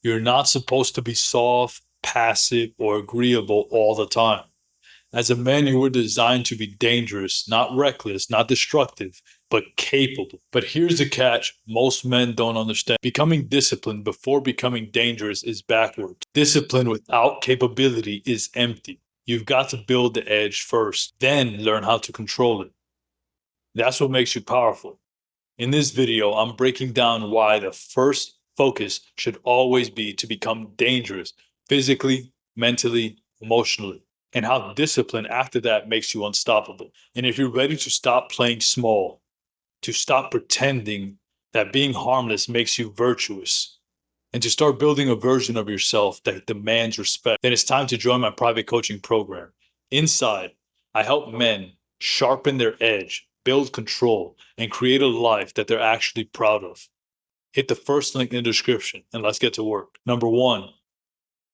You're not supposed to be soft, passive, or agreeable all the time. As a man, you were designed to be dangerous, not reckless, not destructive, but capable. But here's the catch most men don't understand. Becoming disciplined before becoming dangerous is backwards. Discipline without capability is empty. You've got to build the edge first, then learn how to control it. That's what makes you powerful. In this video, I'm breaking down why the first focus should always be to become dangerous physically, mentally, emotionally, and how discipline after that makes you unstoppable. And if you're ready to stop playing small, to stop pretending that being harmless makes you virtuous, and to start building a version of yourself that demands respect, then it's time to join my private coaching program. Inside, I help men sharpen their edge, build control, and create a life that they're actually proud of. Hit the first link in the description and let's get to work. Number 1,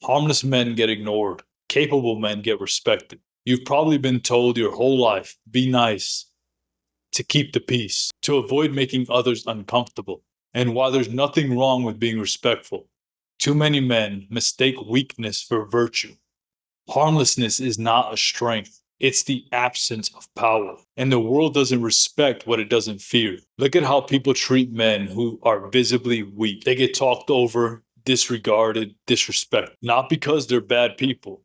harmless men get ignored. Capable men get respected. You've probably been told your whole life, be nice, to keep the peace, to avoid making others uncomfortable. And while there's nothing wrong with being respectful, too many men mistake weakness for virtue. Harmlessness is not a strength. It's the absence of power. And the world doesn't respect what it doesn't fear. Look at how people treat men who are visibly weak. They get talked over, disregarded, disrespected. Not because they're bad people,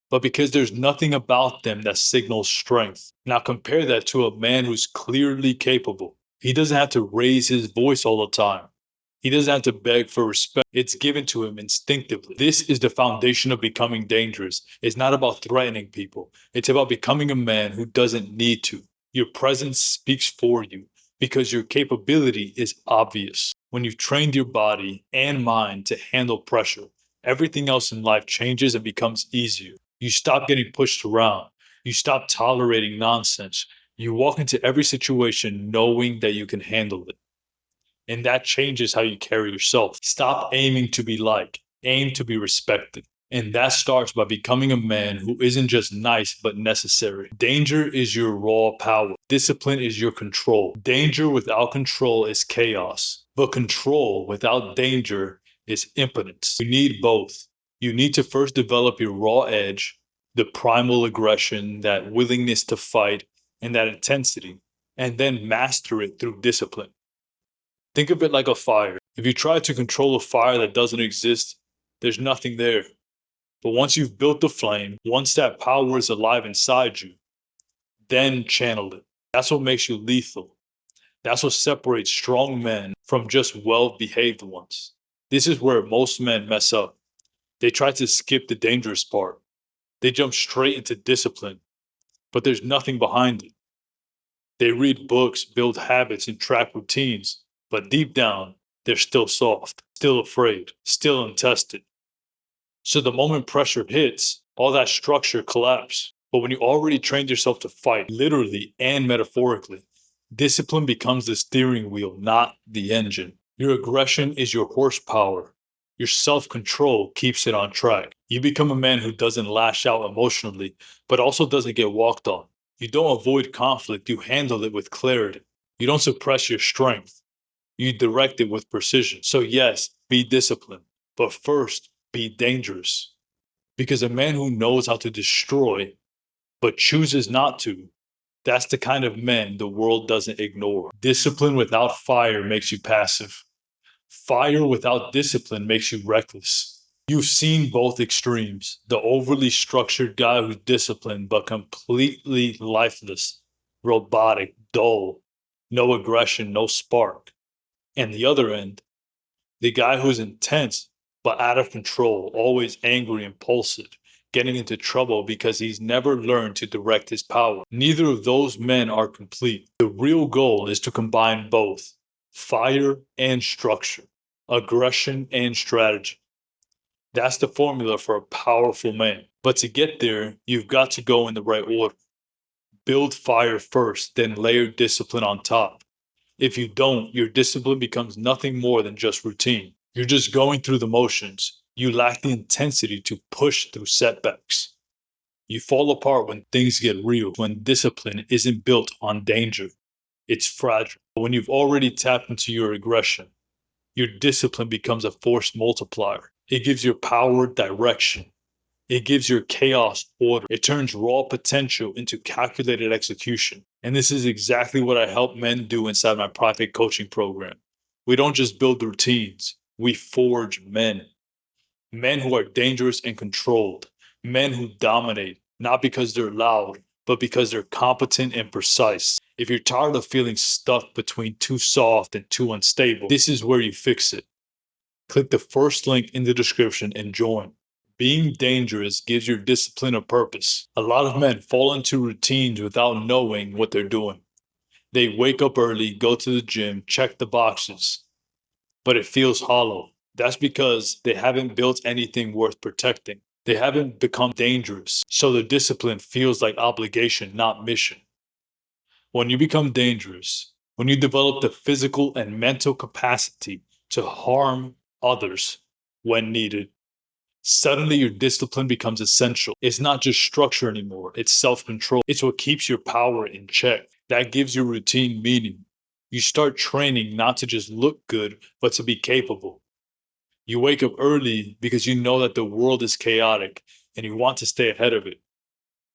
but because there's nothing about them that signals strength. Now compare that to a man who's clearly capable. He doesn't have to raise his voice all the time. He doesn't have to beg for respect. It's given to him instinctively. This is the foundation of becoming dangerous. It's not about threatening people. It's about becoming a man who doesn't need to. Your presence speaks for you because your capability is obvious. When you've trained your body and mind to handle pressure, everything else in life changes and becomes easier. You stop getting pushed around. You stop tolerating nonsense. You walk into every situation knowing that you can handle it. And that changes how you carry yourself. Stop aiming to be liked, aim to be respected. And that starts by becoming a man who isn't just nice, but necessary. Danger is your raw power. Discipline is your control. Danger without control is chaos. But control without danger is impotence. You need both. You need to first develop your raw edge, the primal aggression, that willingness to fight, and that intensity, and then master it through discipline. Think of it like a fire. If you try to control a fire that doesn't exist, there's nothing there. But once you've built the flame, once that power is alive inside you, then channel it. That's what makes you lethal. That's what separates strong men from just well-behaved ones. This is where most men mess up. They try to skip the dangerous part. They jump straight into discipline, but there's nothing behind it. They read books, build habits, and track routines, but deep down, they're still soft, still afraid, still untested. So the moment pressure hits, all that structure collapses. But when you already trained yourself to fight, literally and metaphorically, discipline becomes the steering wheel, not the engine. Your aggression is your horsepower. Your self-control keeps it on track. You become a man who doesn't lash out emotionally, but also doesn't get walked on. You don't avoid conflict, you handle it with clarity. You don't suppress your strength. You direct it with precision. So yes, be disciplined, but first, be dangerous. Because a man who knows how to destroy, but chooses not to, that's the kind of men the world doesn't ignore. Discipline without fire makes you passive. Fire without discipline makes you reckless. You've seen both extremes. The overly structured guy who's disciplined but completely lifeless, robotic, dull, no aggression, no spark. And the other end, the guy who's intense but out of control, always angry, impulsive, getting into trouble because he's never learned to direct his power. Neither of those men are complete. The real goal is to combine both fire and structure, aggression and strategy. That's the formula for a powerful man. But to get there, you've got to go in the right order. Build fire first, then layer discipline on top. If you don't, your discipline becomes nothing more than just routine. You're just going through the motions. You lack the intensity to push through setbacks. You fall apart when things get real, when discipline isn't built on danger. It's fragile. When you've already tapped into your aggression, Your discipline becomes a force multiplier. It gives your power direction. It gives your chaos order. It turns raw potential into calculated execution. And this is exactly what I help men do inside my private coaching program. We don't just build routines, we forge men. Men who are dangerous and controlled. Men who dominate, not because they're loud, but because they're competent and precise. If you're tired of feeling stuck between too soft and too unstable, this is where you fix it. Click the first link in the description and join. Being dangerous gives your discipline a purpose. A lot of men fall into routines without knowing what they're doing. They wake up early, go to the gym, check the boxes, but it feels hollow. That's because they haven't built anything worth protecting. They haven't become dangerous, so the discipline feels like obligation, not mission. When you become dangerous, when you develop the physical and mental capacity to harm others when needed, suddenly your discipline becomes essential. It's not just structure anymore, it's self-control. It's what keeps your power in check. That gives your routine meaning. You start training not to just look good, but to be capable. You wake up early because you know that the world is chaotic and you want to stay ahead of it.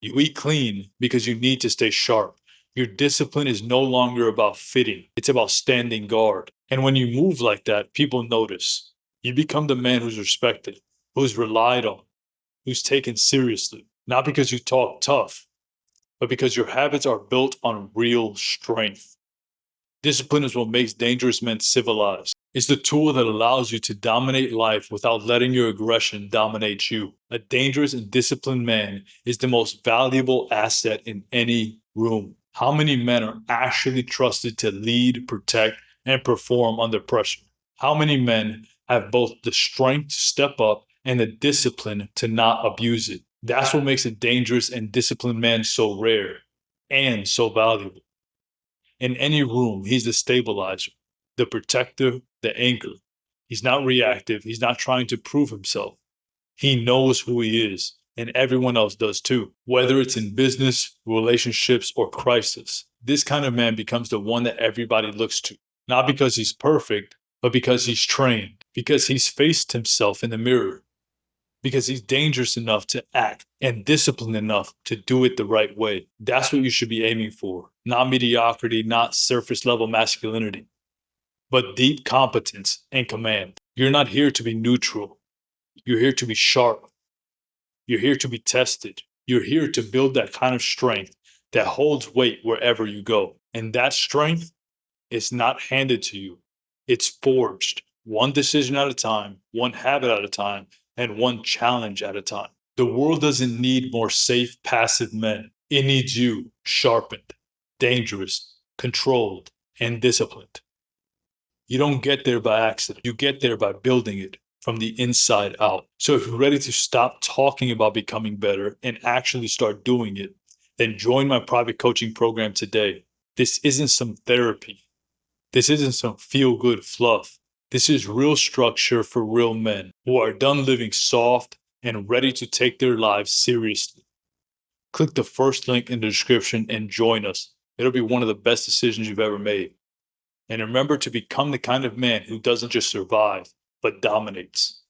You eat clean because you need to stay sharp. Your discipline is no longer about fitting, it's about standing guard. And when you move like that, people notice. You become the man who's respected, who's relied on, who's taken seriously. Not because you talk tough, but because your habits are built on real strength. Discipline is what makes dangerous men civilized. It's the tool that allows you to dominate life without letting your aggression dominate you. A dangerous and disciplined man is the most valuable asset in any room. How many men are actually trusted to lead, protect, and perform under pressure? How many men have both the strength to step up and the discipline to not abuse it? That's what makes a dangerous and disciplined man so rare and so valuable. In any room, he's the stabilizer, the protector, the anchor. He's not reactive. He's not trying to prove himself. He knows who he is, and everyone else does too. Whether it's in business, relationships, or crisis, this kind of man becomes the one that everybody looks to. Not because he's perfect, but because he's trained, because he's faced himself in the mirror, because he's dangerous enough to act and disciplined enough to do it the right way. That's what you should be aiming for. Not mediocrity, not surface level masculinity, but deep competence and command. You're not here to be neutral. You're here to be sharp. You're here to be tested. You're here to build that kind of strength that holds weight wherever you go. And that strength is not handed to you. It's forged one decision at a time, one habit at a time, and one challenge at a time. The world doesn't need more safe, passive men. It needs you, sharpened, dangerous, controlled, and disciplined. You don't get there by accident. You get there by building it from the inside out. So if you're ready to stop talking about becoming better and actually start doing it, then join my private coaching program today. This isn't some therapy. This isn't some feel-good fluff. This is real structure for real men who are done living soft and ready to take their lives seriously. Click the first link in the description and join us. It'll be one of the best decisions you've ever made. And remember to become the kind of man who doesn't just survive, but dominates.